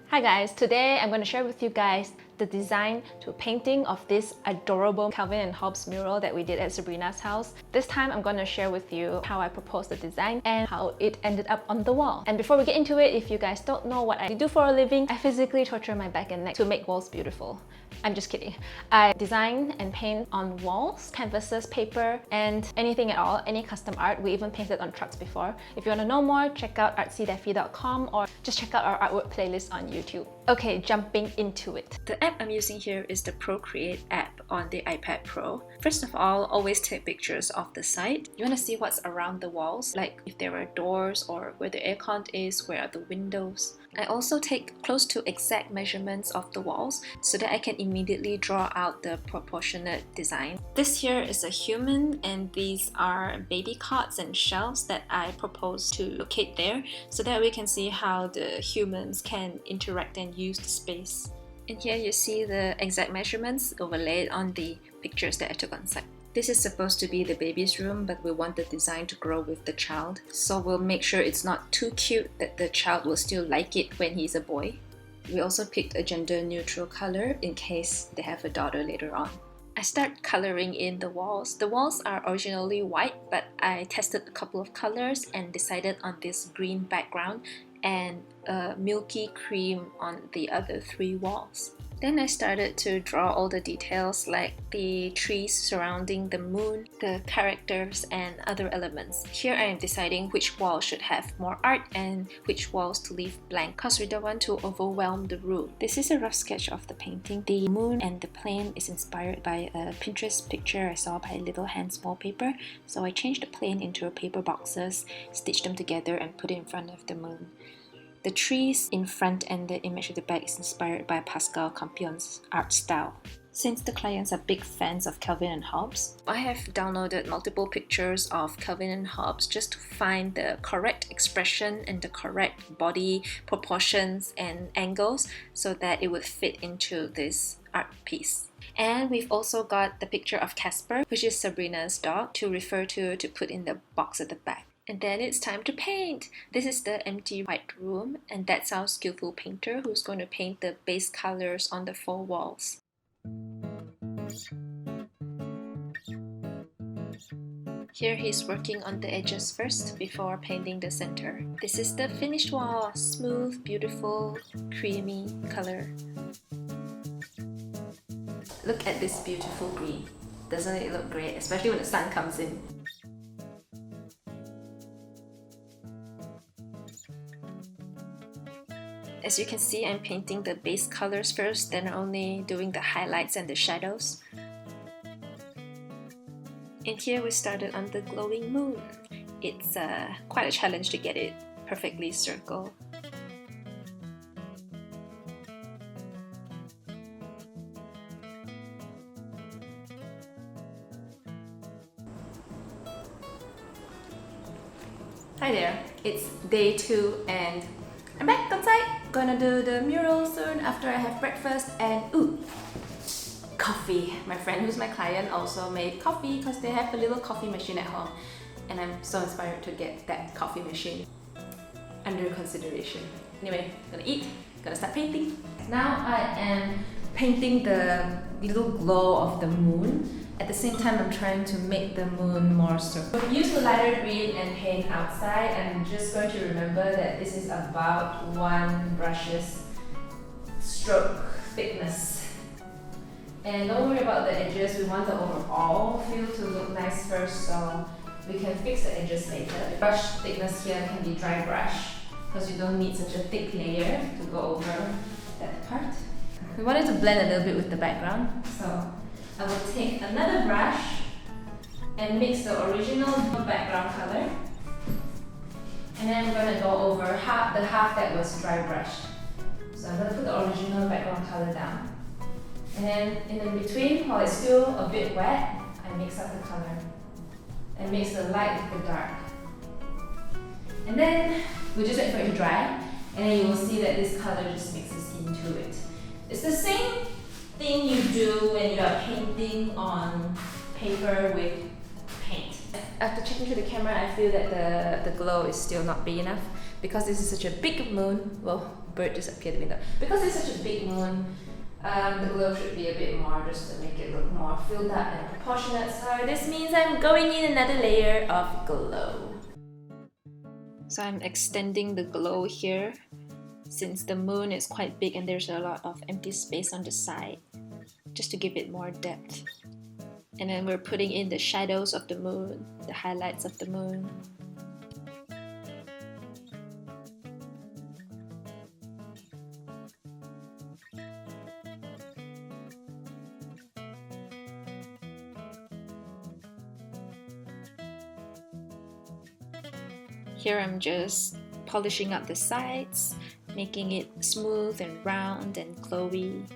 Hi guys, today I'm going to share with you guys the design to a painting of this adorable Calvin and Hobbes mural that we did at Sabrina's house. This time I'm going to share with you how I proposed the design and how it ended up on the wall. And before we get into it, if you guys don't know what I do for a living, I physically torture my back and neck to make walls beautiful. I'm just kidding. I design and paint on walls, canvases, paper, and anything at all, any custom art. We even painted on trucks before. If you want to know more, check out artsydaphy.com or just check out our artwork playlist on YouTube. Okay, jumping into it. The app I'm using here is the Procreate app on the iPad Pro. First of all, always take pictures of the site. You want to see what's around the walls, like if there are doors or where the aircon is, where are the windows. I also take close to exact measurements of the walls so that I can immediately draw out the proportionate design. This here is a human and these are baby cots and shelves that I propose to locate there so that we can see how the humans can interact and use the space. And here you see the exact measurements overlaid on the pictures that I took on site. This is supposed to be the baby's room, but we want the design to grow with the child. So we'll make sure it's not too cute that the child will still like it when he's a boy. We also picked a gender-neutral color in case they have a daughter later on. I start coloring in the walls. The walls are originally white, but I tested a couple of colors and decided on this green background and a milky cream on the other three walls. Then I started to draw all the details like the trees surrounding the moon, the characters and other elements. Here I am deciding which wall should have more art and which walls to leave blank because we don't want to overwhelm the room. This is a rough sketch of the painting. The moon and the plane is inspired by a Pinterest picture I saw by Little Hands Wallpaper. So I changed the plane into paper boxes, stitched them together and put it in front of the moon. The trees in front and the image at the back is inspired by Pascal Campion's art style. Since the clients are big fans of Calvin and Hobbes, I have downloaded multiple pictures of Calvin and Hobbes just to find the correct expression and the correct body proportions and angles so that it would fit into this art piece. And we've also got the picture of Casper, which is Sabrina's dog, to refer to put in the box at the back. And then it's time to paint. This is the empty white room, and that's our skillful painter who's going to paint the base colors on the four walls. Here he's working on the edges first before painting the center. This is the finished wall. Smooth, beautiful, creamy color. Look at this beautiful green. Doesn't it look great? Especially when the sun comes in. As you can see, I'm painting the base colors first, then only doing the highlights and the shadows. And here we started on the glowing moon. It's quite a challenge to get it perfectly circle. Hi there, it's day 2 and I'm back outside. Gonna do the mural soon after I have breakfast and coffee. My friend who's my client also made coffee because they have a little coffee machine at home and I'm so inspired to get that coffee machine under consideration. Anyway, gonna eat, gonna start painting. Now I am painting the little glow of the moon. At the same time, I'm trying to make the moon more circular. Use the lighter green and paint outside. I'm just going to remember that this is about 1 brush's stroke thickness. And don't worry about the edges, we want the overall feel to look nice first, so we can fix the edges later. The brush thickness here can be dry brush, because you don't need such a thick layer to go over that part. We wanted to blend a little bit with the background, so I will take another brush and mix the original background color. And then I'm going to go over the half that was dry brushed. So I'm going to put the original background color down. And then in the between, while it's still a bit wet, I mix up the color. And mix the light with the dark. And then we just wait for it to dry. And then you will see that this color just mixes into it. It's the same thing you do when you are painting on paper with paint. After checking through the camera, I feel that the glow is still not big enough because this is such a big moon. Well, bird just appeared in the window. Because it's such a big moon, the glow should be a bit more just to make it look more filled up and proportionate. So this means I'm going in another layer of glow. So I'm extending the glow here since the moon is quite big and there's a lot of empty space on the side, just to give it more depth. And then we're putting in the shadows of the moon, the highlights of the moon. Here I'm just polishing up the sides, making it smooth and round and glowy.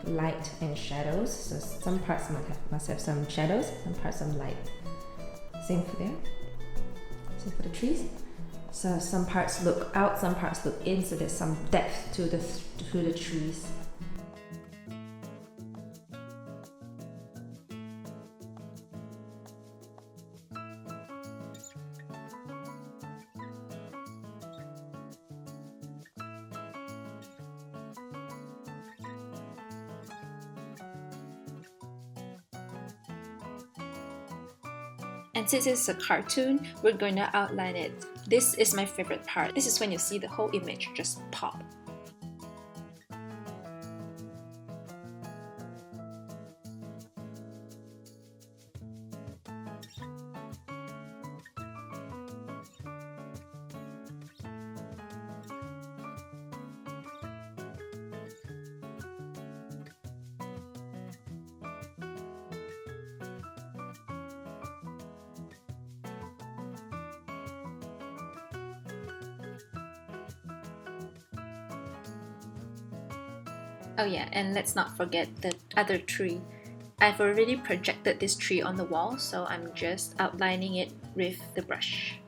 Light and shadows, so some parts must have some shadows, some parts some light. Same for there. Same for the trees. So some parts look out, some parts look in, so there's some depth to the trees. And since it's a cartoon, we're going to outline it. This is my favorite part. This is when you see the whole image just pop. Oh yeah, and let's not forget the other tree. I've already projected this tree on the wall, so I'm just outlining it with the brush.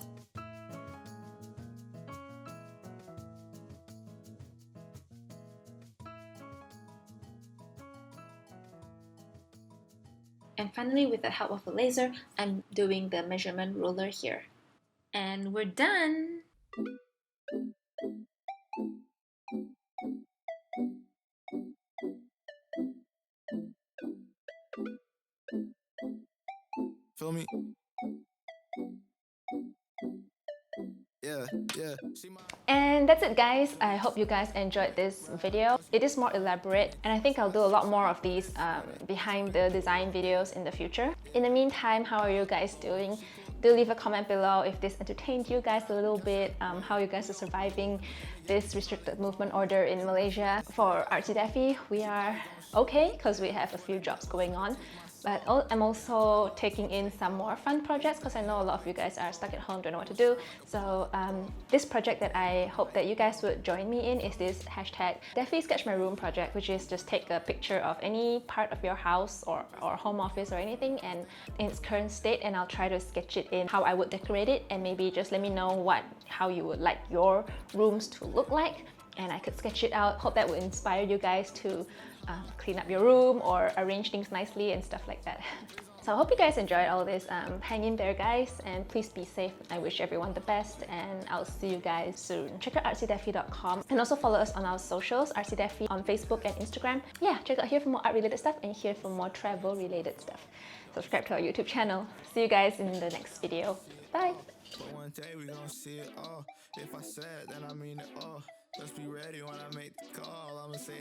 And finally, with the help of a laser, I'm doing the measurement ruler here. And we're done! Feel me? Yeah. And that's it guys, I hope you guys enjoyed this video. It is more elaborate and I think I'll do a lot more of these behind the design videos in the future. In the meantime, how are you guys doing? Do leave a comment below if this entertained you guys a little bit, how you guys are surviving this restricted movement order in Malaysia. For Artsy Daphy, we are okay because we have a few jobs going on. But I'm also taking in some more fun projects because I know a lot of you guys are stuck at home, don't know what to do. So this project that I hope that you guys would join me in is this hashtag Daphy Sketch My Room project, which is just take a picture of any part of your house or home office or anything and in its current state, and I'll try to sketch it in how I would decorate it, and maybe just let me know how you would like your rooms to look like, and I could sketch it out. Hope that would inspire you guys to clean up your room or arrange things nicely and stuff like that. So I hope you guys enjoyed all this. Hang in there guys, and please be safe. I wish everyone the best, and I'll see you guys soon. Check out artsydaphy.com and also follow us on our socials, Artsy Daphy on Facebook and Instagram. Yeah, check out here for more art related stuff and here for more travel related stuff. Subscribe to our YouTube channel. See you guys in the next video. Bye! But one day we gon' see it all. If I said, then I mean it all. Just be ready when I make the call. I'ma say